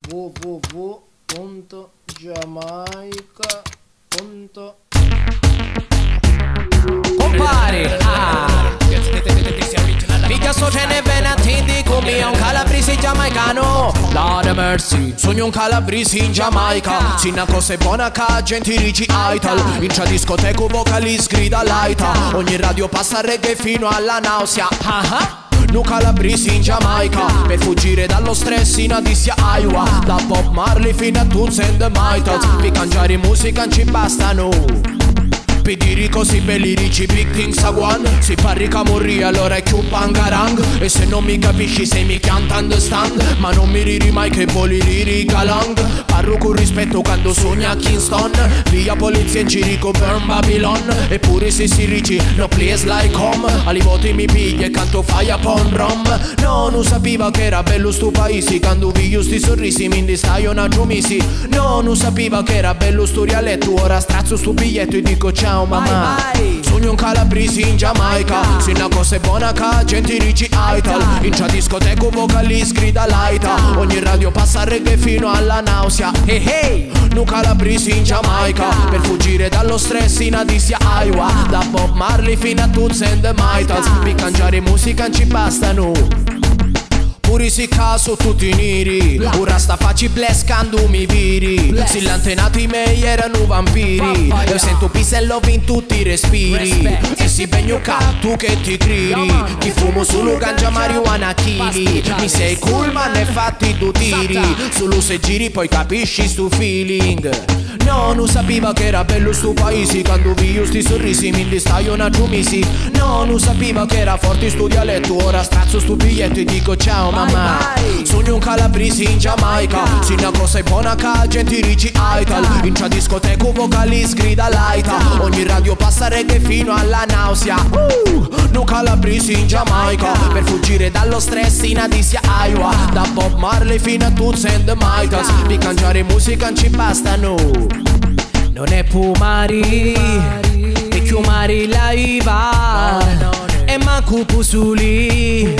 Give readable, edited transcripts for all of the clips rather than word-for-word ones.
www.giamaica.com. Compare, mica so ce ne bene attenti come un calabrese giamaicano. Lord mercy, sogno un calabrese in Giamaica. Se una cosa è buona ca gente dici Aital. In c'è discoteca vocalist grida laita. Ogni radio passa reggae fino alla nausea. Nu calabrese in Giamaica. Per fuggire dallo stress in Adissia Iowa. Da Bob Marley fino a Toots and the Maytals. Per cangiare musica non ci bastano. Per dire così belli dici big things a one. Se parli camorri allora è più pangarang. E se non mi capisci sei mi can't understand. Ma non mi riri mai che voli riri galang. Parlo con rispetto quando sogna a Kingston. Via polizia in girico burn Babylon. Eppure se si ricci no place like home. Ali voti mi piglia e canto fai upon rom. No, non sapeva che era bello sto paese. Quando vi io sti sorrisi mi indistai una giomisi. No, non sapeva che era bello sto rialetto. Ora strazzo sto biglietto e dico ciao mamma. Sogno un calabrese in Giamaica. Se una cosa è buona ca gente dici Aital. In c'è discoteca vocalist grida laita. Ogni radio passa reggae fino alla nausea. Hey hey, un calabrese in Giamaica. Per fuggire dallo stress in Adissia Iowa. Da Bob Marley fino a Toots and the Maytals. Per cangiare musica non ci bastano. Pure si caso tutti neri. Ora sta facci blescando mi viri. Se l'antenati miei erano vampiri. Io sento pisello in tutti i respiri. E si begno tu che ti criri. Ti fumo solo ganja marijuana chili. Mi sei cool ma ne fatti due tiri. Solo se giri poi capisci sto feeling. No, non sapeva che era bello sto paese. Quando vi io sti sorrisi mi indistai una giumisi. No, non sapeva che era forte sto dialetto. Ora strazzo sto biglietto e dico ciao mamma. Sogno un calabrese in Giamaica. Se una cosa è buona ca gente dici Aital. In c'è discoteca vocalist grida laita. Ogni radio passa reggae fino alla nausea. No calabrese in Giamaica. Per fuggire dallo stress in Adissia Iowa. Da Bob Marley fino a Toots and the Maytals. Per cangiare musica non ci bastano. Non è pumari e chiumari la iva. E manco pusuli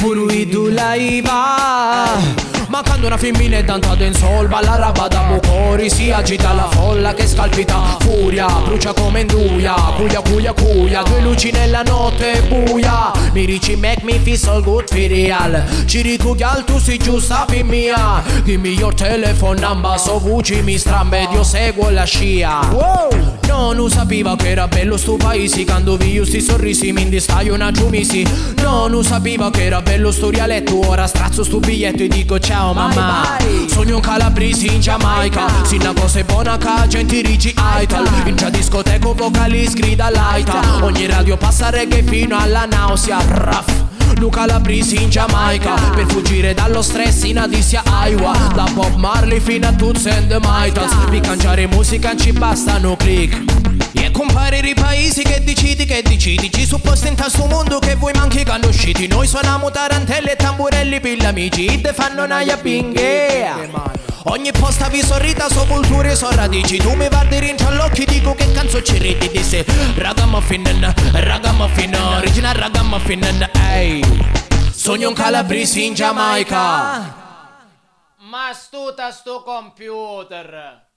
pure tu la iva. Ma quando una femmina è tanta dancehall balla raba da bucori. Si agita la folla che scalpita furia. Brucia come induia, cuia cuia cuia. Due luci nella notte buia. Mi dici make me feel so good for real. Ci ricuglial tu sei giusta per mia. Give me your telephone number. So voci mi strambe io seguo la scia. No, non sapeva che era bello sto paese. Quando vi io sti sorrisi mi indistai una giumisi. No, non sapeva che era bello sto rialetto. Ora strazzo sto biglietto e dico ciao mamma. Sogno un calabrese in Giamaica. Se una cosa è buona ca gente dici Aital. In c'è discoteca vocalist grida laita. Ogni radio passa reggae fino alla nausea. Nu calabrese in Giamaica. Per fuggire dallo stress in Adissia Iowa. Da Bob Marley fino a Toots and the Maytals. Per cangiare musica non ci bastano click. E compare i paesi che decidi. Ci supposti in questo mondo che voi manchi conosciti. Noi suoniamo tarantelle e tamburelli per gli amici. Te fanno naia binghe. Ogni posta vi sorrita, so culture, so radici. Tu mi guardi rinci all'occhio dico che canzo ci ridi. Disse ragamuffin, original ragamuffin. Ehi, sogno un calabrese in Giamaica. Ma sto computer.